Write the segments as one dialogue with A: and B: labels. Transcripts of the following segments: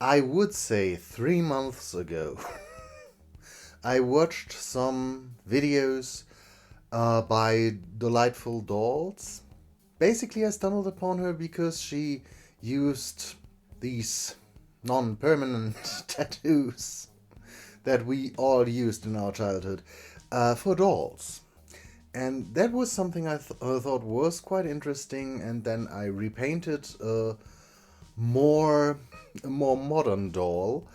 A: I would say 3 months ago, I watched some videos by Delightful Dolls. Basically, I stumbled upon her because she used these non-permanent tattoos that we all used in our childhood for dolls. And that was something I thought was quite interesting, and then I repainted more a more modern doll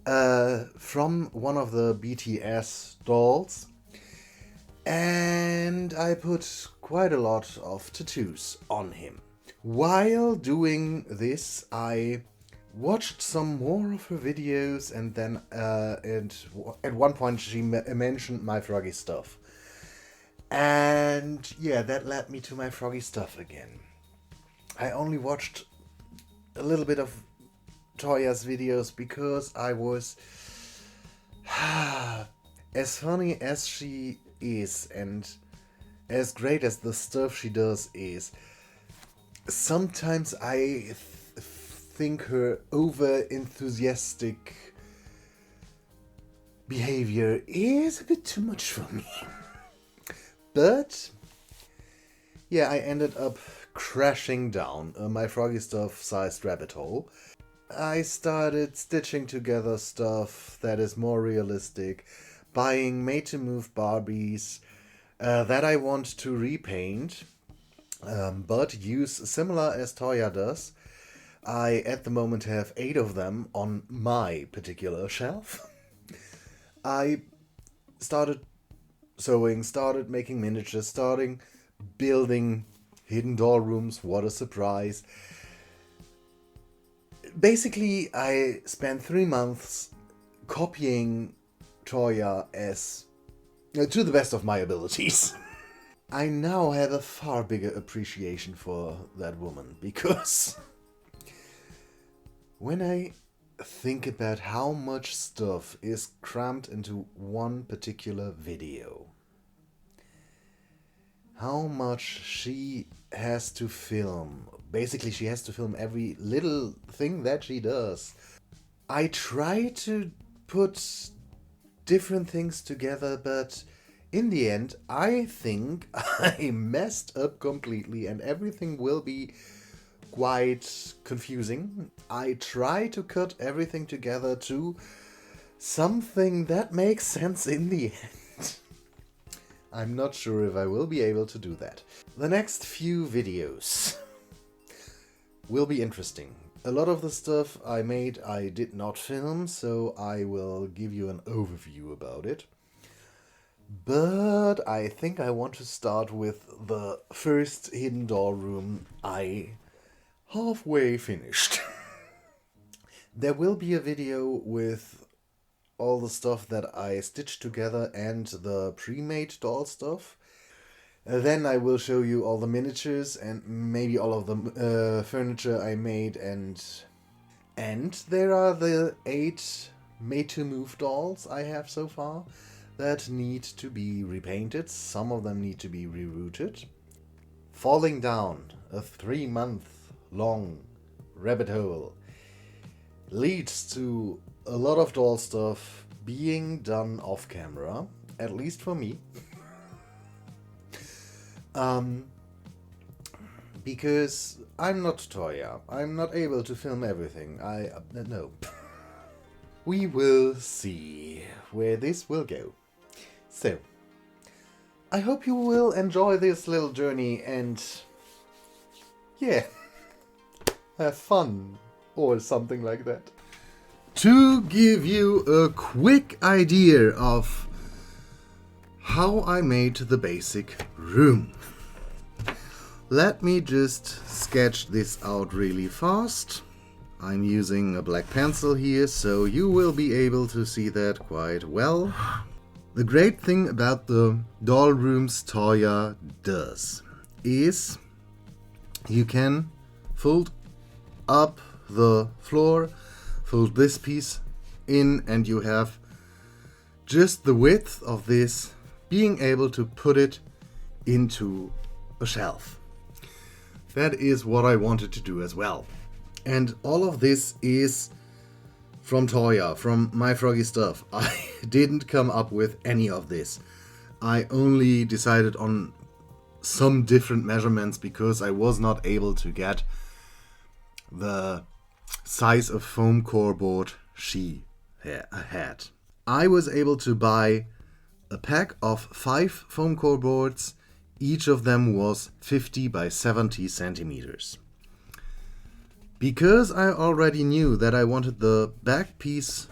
A: from one of the BTS dolls, and I put quite a lot of tattoos on him. While doing this, I watched some more of her videos, and then at one point she mentioned My Froggy Stuff. And yeah, that led me to My Froggy Stuff again. I only watched a little bit of Toya's videos because I was as funny as she is and as great as the stuff she does is. Sometimes I think her over enthusiastic behavior is a bit too much for me. But yeah, I ended up crashing down a My Froggy Stuff sized rabbit hole. I started stitching together stuff that is more realistic, buying made-to-move Barbies that I want to repaint, but use similar as Toya does. I at the moment have 8 of them on my particular shelf. I started sewing, started making miniatures, starting building hidden doll rooms. What a surprise. Basically, I spent 3 months copying Toya as to the best of my abilities. I now have a far bigger appreciation for that woman because when I think about how much stuff is crammed into one particular video, how much she has to film. Basically, she has to film every little thing that she does. I try to put different things together, but in the end, I think I messed up completely and everything will be quite confusing. I try to cut everything together to something that makes sense in the end. I'm not sure if I will be able to do that. The next few videos will be interesting. A lot of the stuff I made I did not film, so I will give you an overview about it. But I think I want to start with the first hidden doll room I halfway finished. There will be a video with all the stuff that I stitched together and the pre-made doll stuff. Then I will show you all the miniatures and maybe all of the furniture I made, and there are the 8 made-to-move dolls I have so far that need to be repainted. Some of them need to be rerouted. Falling down a 3-month-long rabbit hole leads to a lot of doll stuff being done off camera, at least for me. Because I'm not Toya. I'm not able to film everything. No. We will see where this will go. So, I hope you will enjoy this little journey and yeah, have fun or something like that. To give you a quick idea of how I made the basic room, let me just sketch this out really fast. I'm using a black pencil here, so you will be able to see that quite well. The great thing about the doll rooms Toya does is you can fold up the floor, fold this piece in, and you have just the width of this, being able to put it into a shelf. That is what I wanted to do as well. And all of this is from Toya, from My Froggy Stuff. I didn't come up with any of this. I only decided on some different measurements because I was not able to get the size of foam core board she had. I was able to buy a pack of 5 foam core boards. Each of them was 50 by 70 centimeters. Because I already knew that I wanted the back piece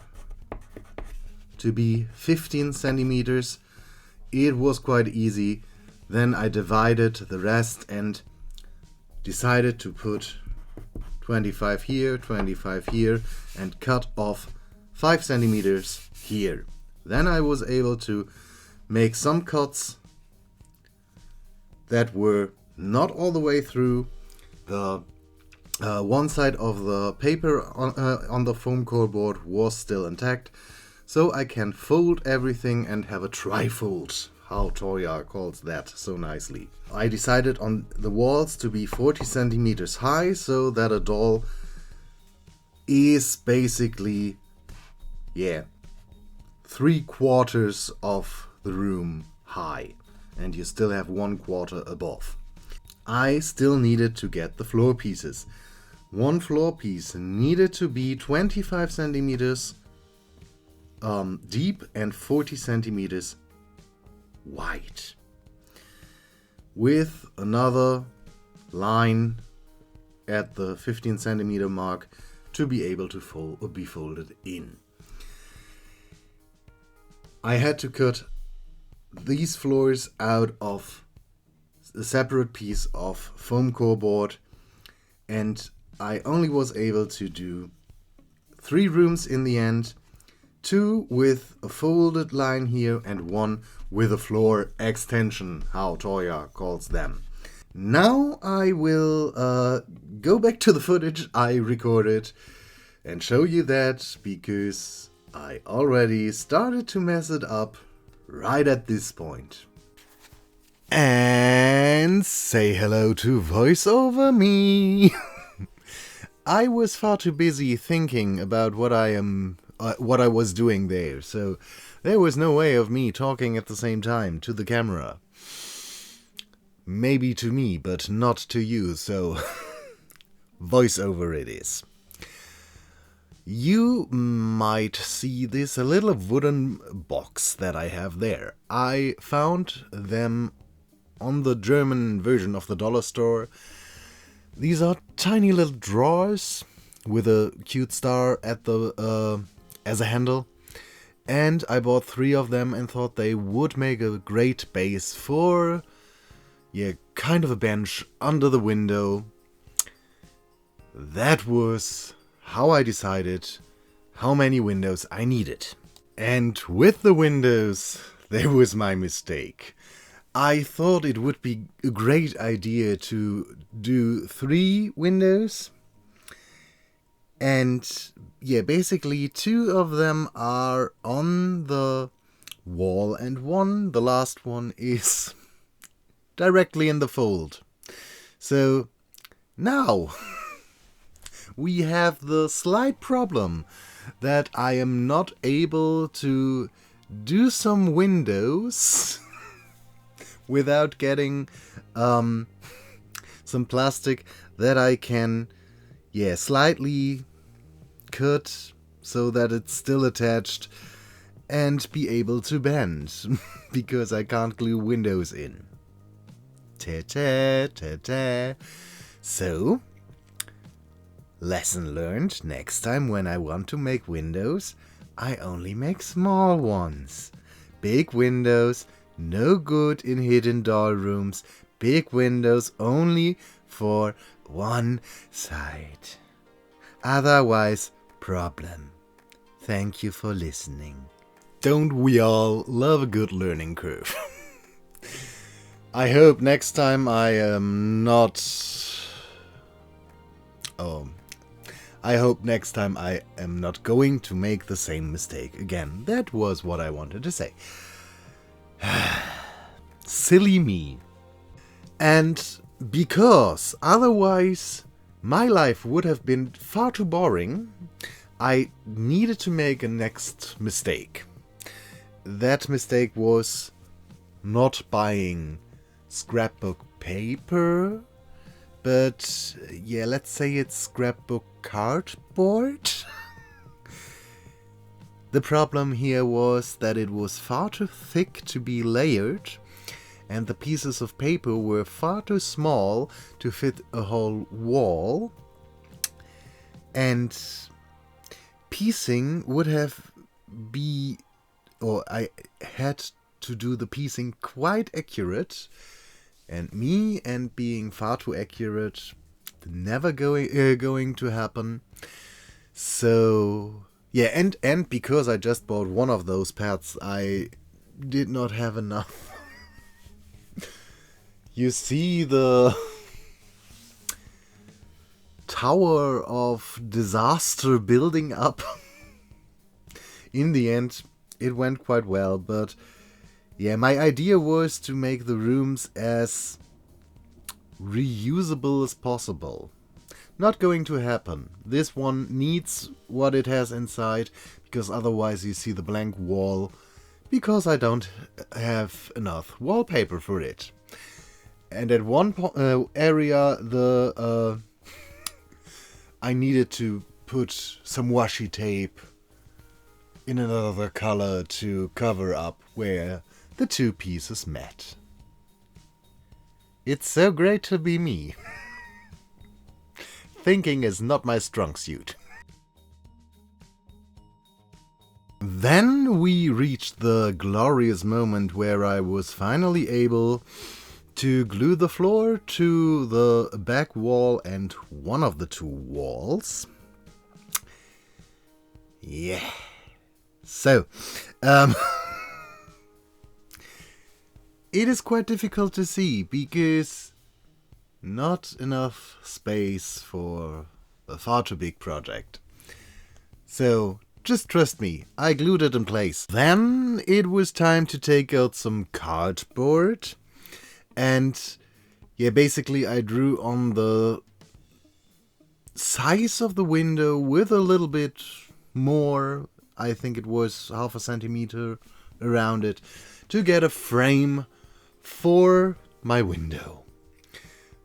A: to be 15 centimeters, it was quite easy. Then I divided the rest and decided to put 25 here, 25 here, and cut off 5 centimeters here. Then I was able to make some cuts that were not all the way through. The one side of the paper on the foam core board was still intact, so I can fold everything and have a trifold, how Toya calls that so nicely. I decided on the walls to be 40 centimeters high, so that a doll is basically, 3/4 of the room high, and you still have 1/4 above. I still needed to get the floor pieces. One floor piece needed to be 25 centimeters deep and 40 centimeters wide, with another line at the 15 centimeter mark to be able to be folded in. I had to cut these floors out of a separate piece of foam core board, and I only was able to do 3 rooms in the end, 2 with a folded line here and 1 with a floor extension, how Toya calls them. Now I will go back to the footage I recorded and show you that, because I already started to mess it up right at this point. And say hello to voiceover me. I was far too busy thinking about what I was doing there, so there was no way of me talking at the same time to the camera. Maybe to me, but not to you, so voiceover it is. You might see this little wooden box that I have there. I found them on the German version of the dollar store. These are tiny little drawers with a cute star at the as a handle, and I bought 3 of them and thought they would make a great base for kind of a bench under the window. That was how I decided how many windows I needed. And with the windows, there was my mistake. I thought it would be a great idea to do 3 windows, and basically 2 of them are on the wall and the last one is directly in the fold. So now we have the slight problem that I am not able to do some windows without getting some plastic that I can slightly cut so that it's still attached and be able to bend, because I can't glue windows in. Ta-ta. So, lesson learned: next time when I want to make windows, I only make small ones. Big windows, no good in hidden doll rooms. Big windows only for one side. Otherwise, problem. Thank you for listening. Don't we all love a good learning curve? I hope next time I am not... I hope next time I am not going to make the same mistake again. That was what I wanted to say. Silly me. And because otherwise my life would have been far too boring, I needed to make a next mistake. That mistake was not buying scrapbook paper, but yeah, let's say it's scrapbook cardboard. The problem here was that it was far too thick to be layered, and the pieces of paper were far too small to fit a whole wall, and piecing would have I had to do the piecing quite accurate, and being far too accurate, never going to happen. So yeah, and because I just bought one of those pads, I did not have enough. You see the tower of disaster building up. In the end, it went quite well, but yeah, my idea was to make the rooms as reusable as possible. Not going to happen. This one needs what it has inside, because otherwise you see the blank wall, because I don't have enough wallpaper for it. And at one area, I needed to put some washi tape in another color to cover up where the two pieces met. It's so great to be me. Thinking is not my strong suit. Then we reached the glorious moment where I was finally able to glue the floor to the back wall and one of the two walls. Yeah. So, it is quite difficult to see because not enough space for a far too big project. So, just trust me, I glued it in place. Then it was time to take out some cardboard. And yeah, basically I drew on the size of the window with a little bit more. I think it was half a centimeter around it to get a frame for my window.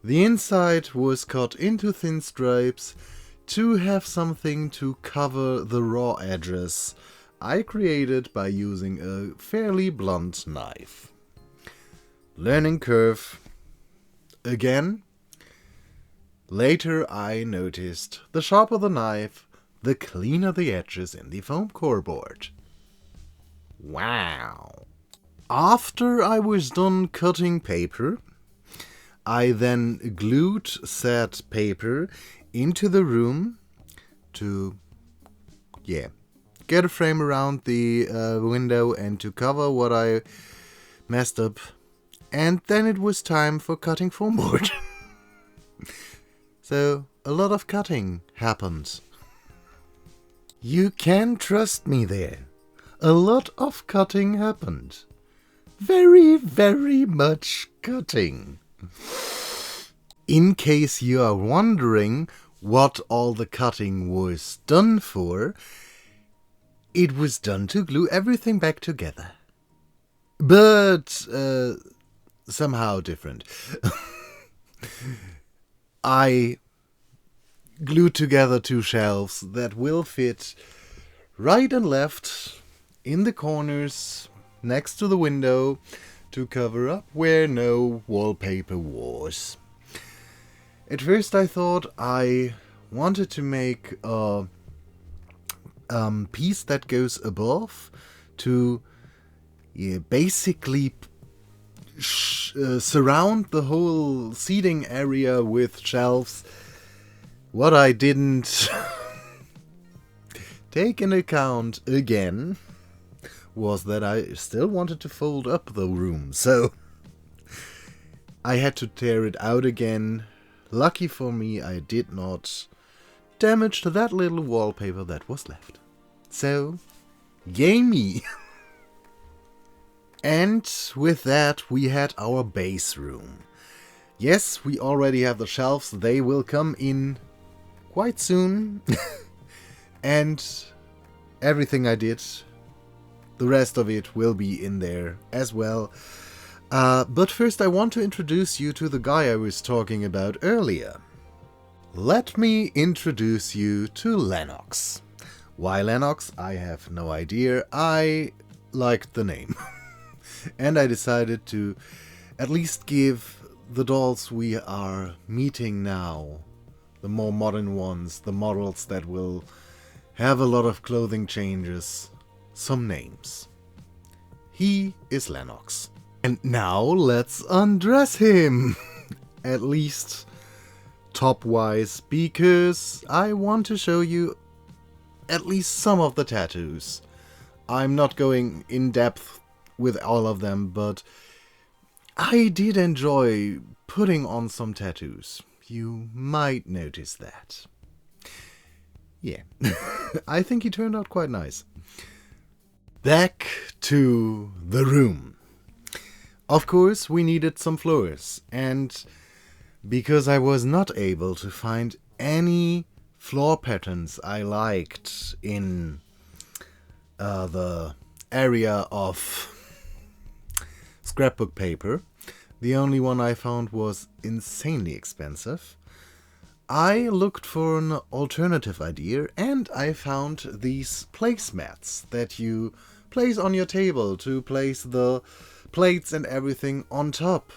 A: The inside was cut into thin stripes to have something to cover the raw edges I created by using a fairly blunt knife. Learning curve again. Later I noticed the sharper the knife, the cleaner the edges in the foam core board. Wow! After I was done cutting paper, I then glued said paper into the room to, get a frame around the window and to cover what I messed up. And then it was time for cutting foam board. So, a lot of cutting happened. You can trust me there. A lot of cutting happened. Very, very much cutting. In case you are wondering what all the cutting was done for, it was done to glue everything back together. But, somehow different. I glued together two shelves that will fit right and left in the corners next to the window to cover up where no wallpaper was. At first I thought I wanted to make a piece that goes above to basically surround the whole seating area with shelves. What I didn't take into account again was that I still wanted to fold up the room, so I had to tear it out again. Lucky for me, I did not damage that little wallpaper that was left. So, yay me! And with that, we had our base room. Yes, we already have the shelves. They will come in quite soon. And everything I did, the rest of it will be in there as well. But first I want to introduce you to the guy I was talking about earlier. Let me introduce you to Lennox. Why Lennox? I have no idea. I liked the name. And I decided to at least give the dolls we are meeting now, the more modern ones, the models that will have a lot of clothing changes, some names. He is Lennox. And now let's undress him! At least top-wise, because I want to show you at least some of the tattoos. I'm not going in depth with all of them, but I did enjoy putting on some tattoos. You might notice that. Yeah, I think he turned out quite nice. Back to the room. Of course, we needed some floors, and because I was not able to find any floor patterns I liked in the area of scrapbook paper, the only one I found was insanely expensive. I looked for an alternative idea, and I found these placemats that you place on your table to place the plates and everything on top.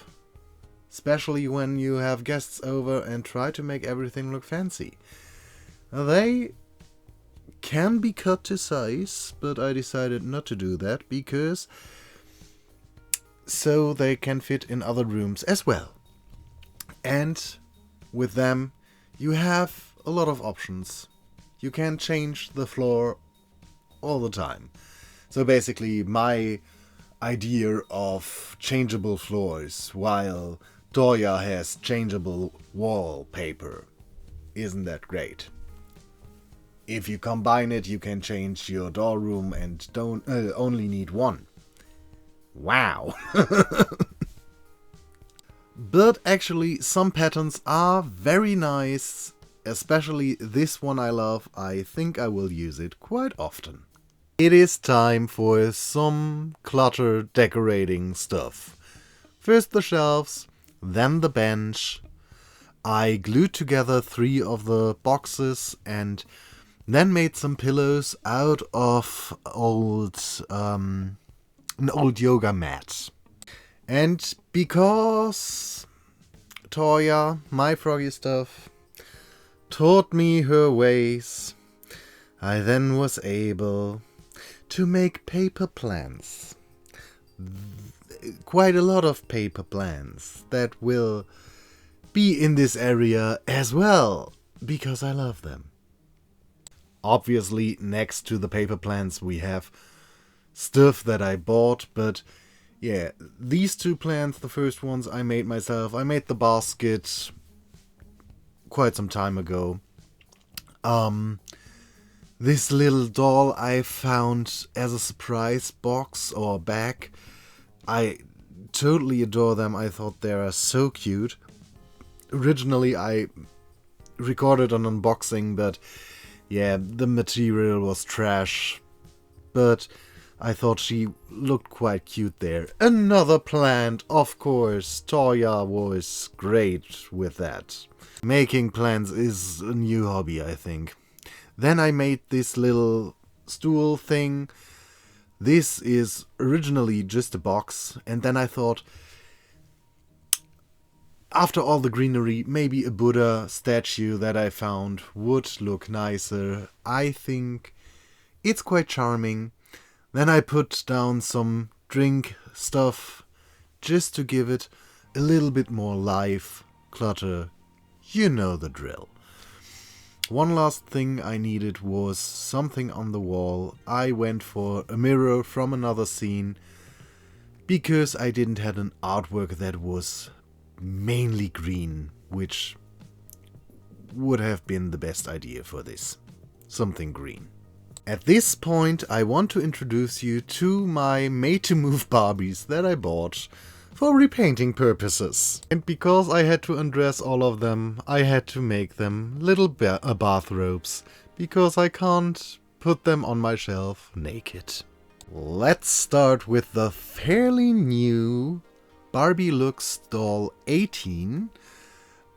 A: Especially when you have guests over and try to make everything look fancy. They can be cut to size, but I decided not to do that because so they can fit in other rooms as well. And with them you have a lot of options. You can change the floor all the time. So basically my idea of changeable floors, while Toya has changeable wallpaper. Isn't that great? If you combine it, you can change your doll room and don't only need one. Wow! But actually, some patterns are very nice, especially this one I love. I think I will use it quite often. It is time for some clutter decorating stuff. First the shelves, then the bench. I glued together 3 of the boxes and then made some pillows out of an old yoga mat. And because Toya, My Froggy Stuff, taught me her ways, I then was able to make paper plans. Quite a lot of paper plans that will be in this area as well, because I love them. Obviously, next to the paper plans we have stuff that I bought, but yeah, these 2 plants, the first ones I made myself. I made the basket quite some time ago. This little doll I found as a surprise box or bag. I totally adore them. I thought they are so cute. Originally I recorded an unboxing, but yeah, the material was trash. But I thought she looked quite cute there. Another plant, of course. Toya was great with that. Making plants is a new hobby, I think. Then I made this little stool thing. This is originally just a box, and then I thought, after all the greenery, maybe a Buddha statue that I found would look nicer. I think it's quite charming. Then I put down some drink stuff just to give it a little bit more life, clutter. You know the drill. One last thing I needed was something on the wall. I went for a mirror from another scene because I didn't have an artwork that was mainly green, which would have been the best idea for this. Something green. At this point, I want to introduce you to my made-to-move Barbies that I bought for repainting purposes. And because I had to undress all of them, I had to make them little bathrobes, because I can't put them on my shelf naked. Let's start with the fairly new Barbie Looks doll 18.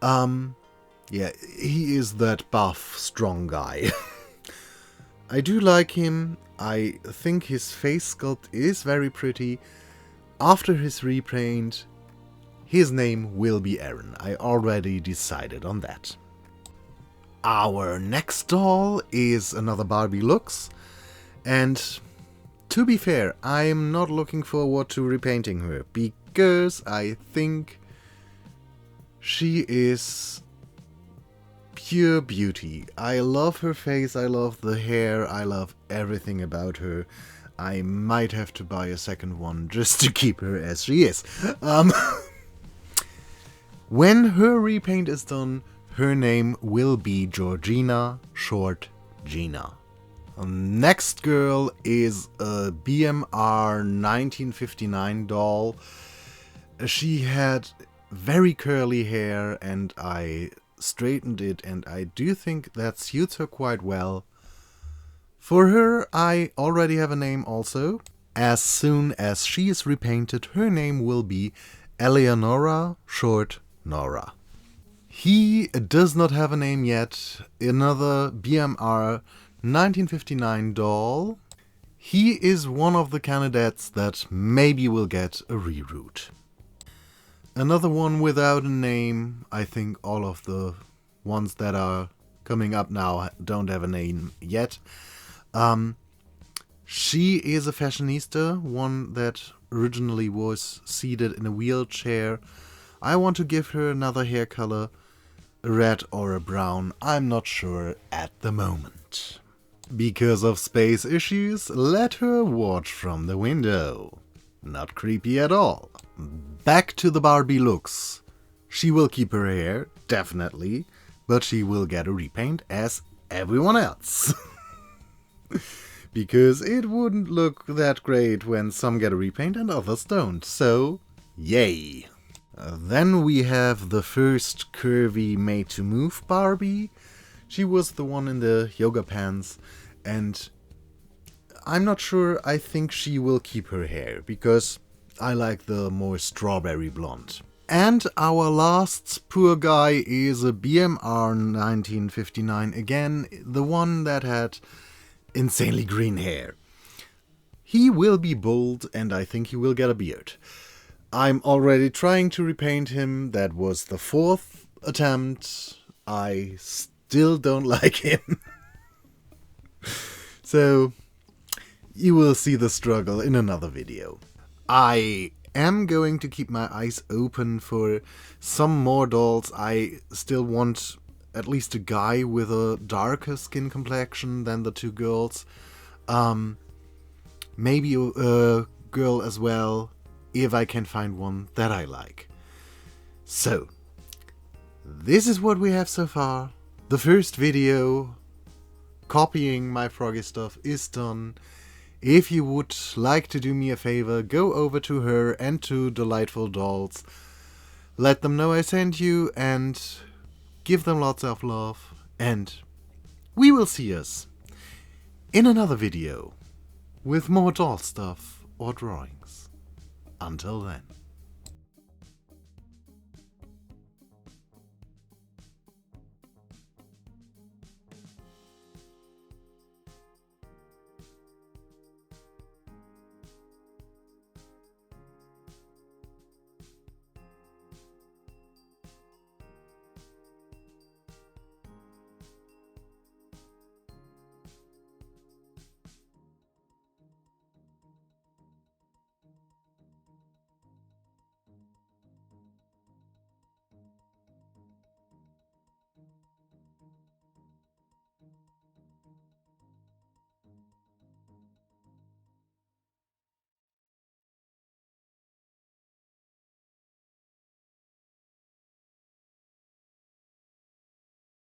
A: Yeah, he is that buff, strong guy. I do like him. I think his face sculpt is very pretty. After his repaint, his name will be Aaron. I already decided on that. Our next doll is another Barbie Looks, and to be fair, I'm not looking forward to repainting her, because I think she is pure beauty. I love her face, I love the hair, I love everything about her. I might have to buy a second one just to keep her as she is. When her repaint is done, her name will be Georgina, short Gina. Next girl is a BMR 1959 doll. She had very curly hair and I straightened it, and I do think that suits her quite well. For her, I already have a name also. As soon as she is repainted, her name will be Eleonora, short Nora. He does not have a name yet. Another BMR 1959 doll. He is one of the candidates that maybe will get a reroute. Another one without a name. I think all of the ones that are coming up now don't have a name yet. She is a fashionista, one that originally was seated in a wheelchair. I want to give her another hair color, a red or a brown, I'm not sure at the moment. Because of space issues, let her watch from the window. Not creepy at all. Back to the Barbie Looks. She will keep her hair, definitely, but she will get a repaint as everyone else. Because it wouldn't look that great when some get a repaint and others don't, so yay! Then we have the first curvy made-to-move Barbie. She was the one in the yoga pants, and I'm not sure. I think she will keep her hair, because I like the more strawberry blonde. And our last poor guy is a BMR 1959 again, the one that had insanely green hair. He will be bold, and I think he will get a beard. I'm already trying to repaint him. That was the 4th attempt. I still don't like him. So, you will see the struggle in another video. I am going to keep my eyes open for some more dolls. I still want at least a guy with a darker skin complexion than the two girls. Maybe a girl as well, if I can find one that I like. So, this is what we have so far. The first video copying My Froggy Stuff is done. If you would like to do me a favor, go over to her and to Delightful Dolls. Let them know I sent you and give them lots of love. And we will see us in another video with more doll stuff or drawings. Until then.